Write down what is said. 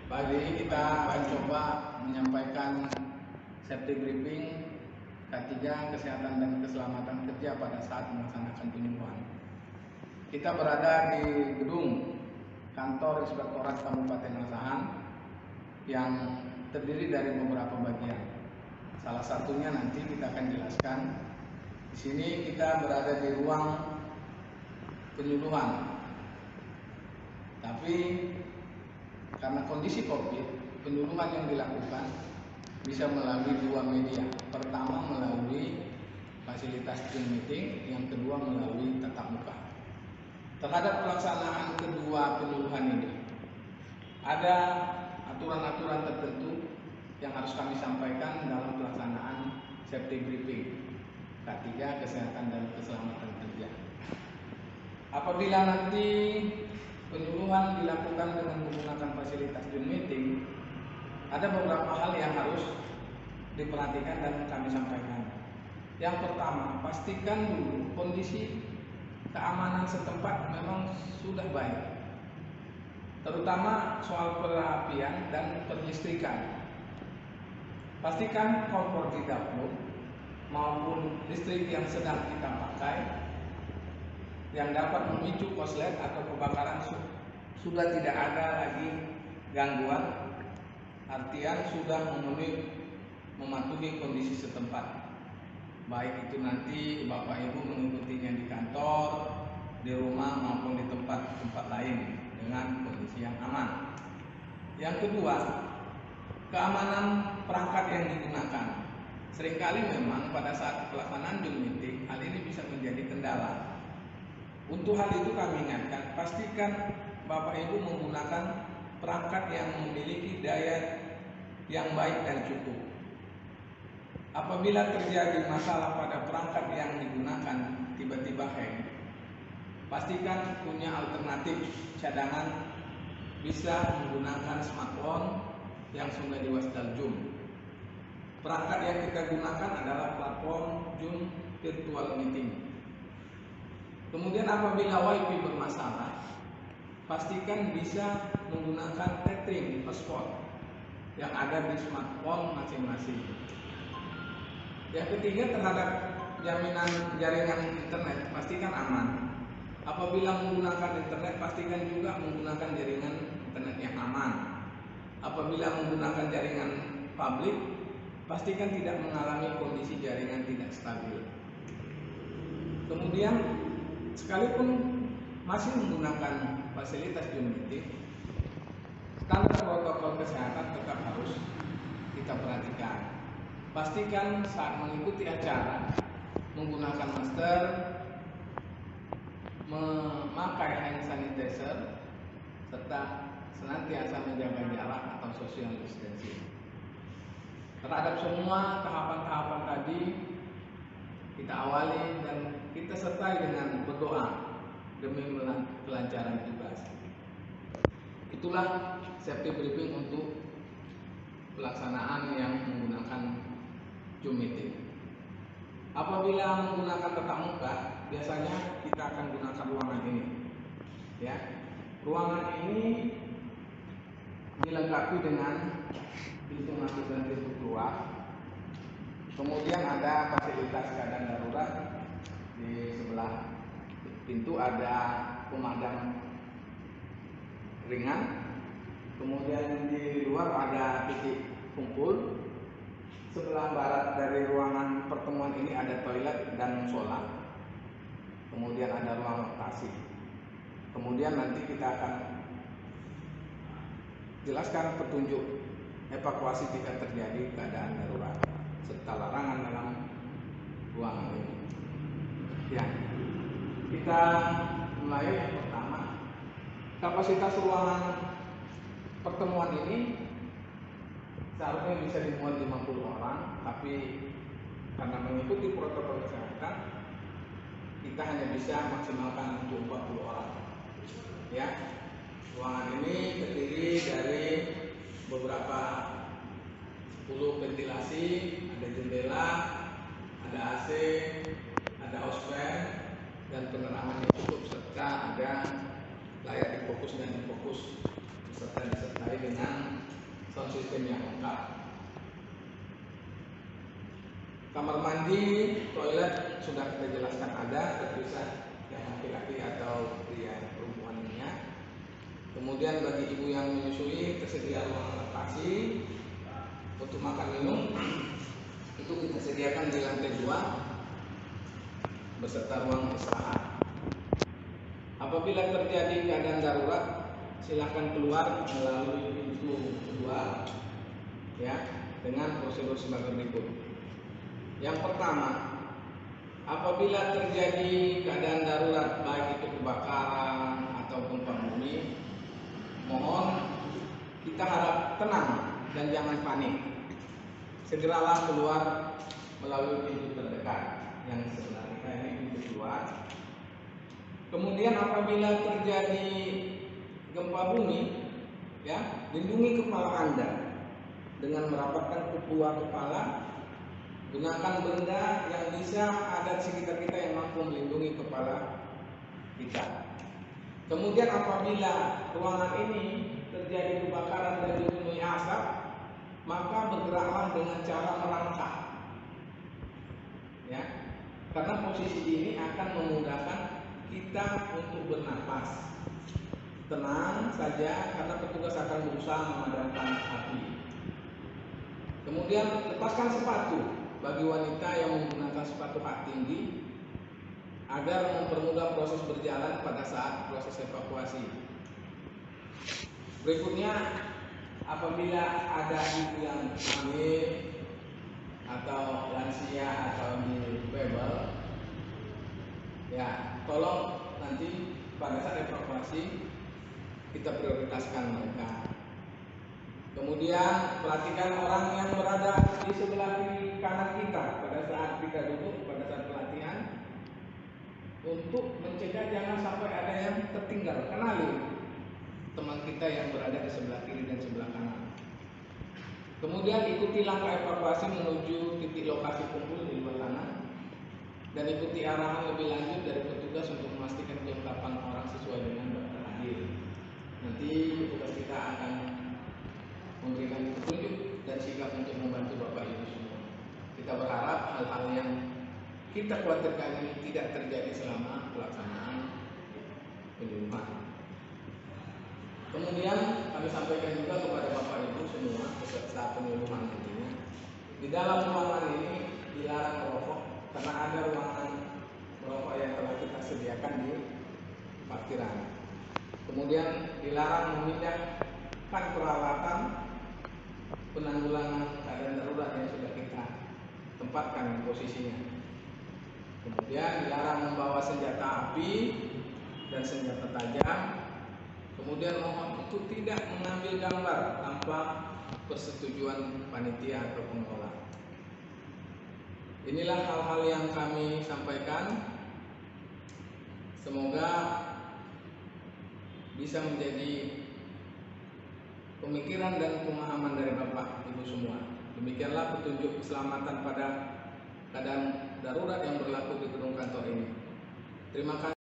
Pagi ini kita akan coba menyampaikan safety briefing K3 Kesehatan dan Keselamatan Kerja pada saat melaksanakan penyuluhan. Kita berada di gedung kantor Inspektorat Kabupaten Asahan yang terdiri dari beberapa bagian. Salah satunya nanti kita akan jelaskan. Di sini kita berada di ruang penyuluhan. Tapi karena kondisi COVID, penyuluhan yang dilakukan bisa melalui dua media. Pertama melalui fasilitas Zoom meeting, yang kedua melalui tatap muka. Terhadap pelaksanaan kedua penyuluhan ini, ada aturan-aturan tertentu yang harus kami sampaikan dalam pelaksanaan safety briefing K3 Kesehatan dan Keselamatan Kerja. Apabila nanti penyuluhan dilakukan dengan menggunakan fasilitas Zoom meeting, ada beberapa hal yang harus diperhatikan dan kami sampaikan. Yang pertama, pastikan dulu kondisi keamanan setempat memang sudah baik, terutama soal perapian dan perlistrikan. Pastikan kompor di dapur maupun listrik yang sedang kita pakai yang dapat memicu korslet atau kebakaran sudah tidak ada lagi gangguan, artian sudah mematuhi kondisi setempat. Baik itu nanti Bapak Ibu mengikutinya di kantor, di rumah maupun di tempat-tempat lain dengan kondisi yang aman. Yang kedua, keamanan perangkat yang digunakan. Seringkali memang pada saat pelaksanaan Zoom meeting hal ini bisa menjadi kendala. Untuk hal itu kami ingatkan, pastikan Bapak Ibu menggunakan perangkat yang memiliki daya yang baik dan cukup. Apabila terjadi masalah pada perangkat yang digunakan tiba-tiba hang, pastikan punya alternatif cadangan, bisa menggunakan smartphone yang sudah diwasdal Zoom. Perangkat yang kita gunakan adalah platform Zoom Virtual Meeting. Kemudian apabila WiFi bermasalah, pastikan bisa menggunakan tethering hotspot yang ada di smartphone masing-masing. Yang ketiga, terhadap jaminan jaringan internet, pastikan aman. Apabila menggunakan internet, pastikan juga menggunakan jaringan internet yang aman. Apabila menggunakan jaringan publik, pastikan tidak mengalami kondisi jaringan tidak stabil. Kemudian, sekalipun masih menggunakan fasilitas Zoom meeting, standar protokol kesehatan tetap harus kita perhatikan. Pastikan saat mengikuti acara menggunakan masker, memakai hand sanitizer, serta senantiasa menjaga jarak atau social distancing. Terhadap semua tahapan-tahapan tadi kita awali dan kita sertai dengan berdoa demi kelancaran tugas. Itulah safety briefing untuk pelaksanaan yang menggunakan Zoom meeting. Apabila menggunakan tatap muka, biasanya kita akan gunakan ruangan ini. Ya, ruangan ini dilengkapi dengan pintu masuk dan pintu keluar. Kemudian ada fasilitas keadaan darurat. Di sebelah pintu ada pemadam ringan. Kemudian di luar ada titik kumpul. Sebelah barat dari ruangan pertemuan ini ada toilet dan musola. Kemudian ada ruang rotasi. Kemudian nanti kita akan jelaskan petunjuk evakuasi jika terjadi keadaan darurat serta larangan dalam ruangan ini. Ya, kita mulai. Yang pertama, kapasitas ruangan pertemuan ini seharusnya bisa dimuat 50 orang, tapi karena mengikuti protokol kesehatan, kita hanya bisa maksimalkan untuk 40 orang. Ya, ruangan ini terdiri dari beberapa 10 ventilasi, ada jendela, ada AC, ada house fan, dan penerangan yang cukup, serta ada layar difokus dan difokus serta disertai dengan sound system yang lengkap. Kamar mandi, toilet sudah kita jelaskan ada, terpisah yang laki-laki atau pria perempuannya. Kemudian bagi ibu yang menyusui tersedia ruang laktasi. Untuk makan minum itu kita sediakan di lantai 2 beserta ruang istirahat. Apabila terjadi keadaan darurat, silakan keluar melalui pintu kedua ya, dengan prosedur sebagai berikut. Yang pertama, apabila terjadi keadaan darurat baik itu kebakaran ataupun gempa bumi, mohon kita harap tenang dan jangan panik. Segeralah keluar melalui pintu terdekat yang sebelah kita ini, pintu keluar. Kemudian apabila terjadi gempa bumi, ya, lindungi kepala Anda dengan merapatkan kedua kepala. Gunakan benda yang bisa ada di sekitar kita yang mampu melindungi kepala kita. Kemudian apabila ruangan ini terjadi kebakaran dan dipenuhi asap, maka bergeraklah dengan cara merangkak, ya, karena posisi ini akan memudahkan kita untuk bernapas. Tenang saja karena petugas akan berusaha memadamkan api. Kemudian lepaskan sepatu bagi wanita yang menggunakan sepatu kaki tinggi agar mempermudah proses berjalan pada saat proses evakuasi. Berikutnya, apabila ada ibu yang hamil atau lansia atau difabel, ya tolong nanti pada saat evakuasi kita prioritaskan mereka. Kemudian perhatikan orang yang berada di sebelah kiri kanan kita pada saat kita duduk, pada saat pelatihan, untuk mencegah jangan sampai ada yang tertinggal. Kenali teman kita yang berada di sebelah kiri dan sebelah kanan. Kemudian ikuti langkah evakuasi menuju titik lokasi kumpul di luar sana dan ikuti arahan lebih lanjut dari petugas untuk memastikan kelengkapan orang sesuai dengan daftar hadir. Nanti petugas kita akan memberikan petunjuk dan sikap untuk membantu Bapak Ibu semua. Kita berharap hal-hal yang kita khawatirkan ini tidak terjadi selama pelaksanaan penyuluhan. Kemudian kami sampaikan juga kepada Bapak Ibu semua peserta penyuluhan nantinya, di dalam ruangan ini dilarang merokok karena ada ruangan merokok yang telah kita sediakan di parkiran. Kemudian dilarang memindahkan peralatan penanggulangan keadaan darurat yang sudah kita tempatkan di posisinya. Kemudian dilarang membawa senjata api dan senjata tajam. Kemudian mohon untuk tidak mengambil gambar tanpa persetujuan panitia atau pengelola. Inilah hal-hal yang kami sampaikan. Semoga bisa menjadi pemikiran dan pemahaman dari Bapak Ibu semua. Demikianlah petunjuk keselamatan pada keadaan darurat yang berlaku di gedung kantor ini. Terima kasih.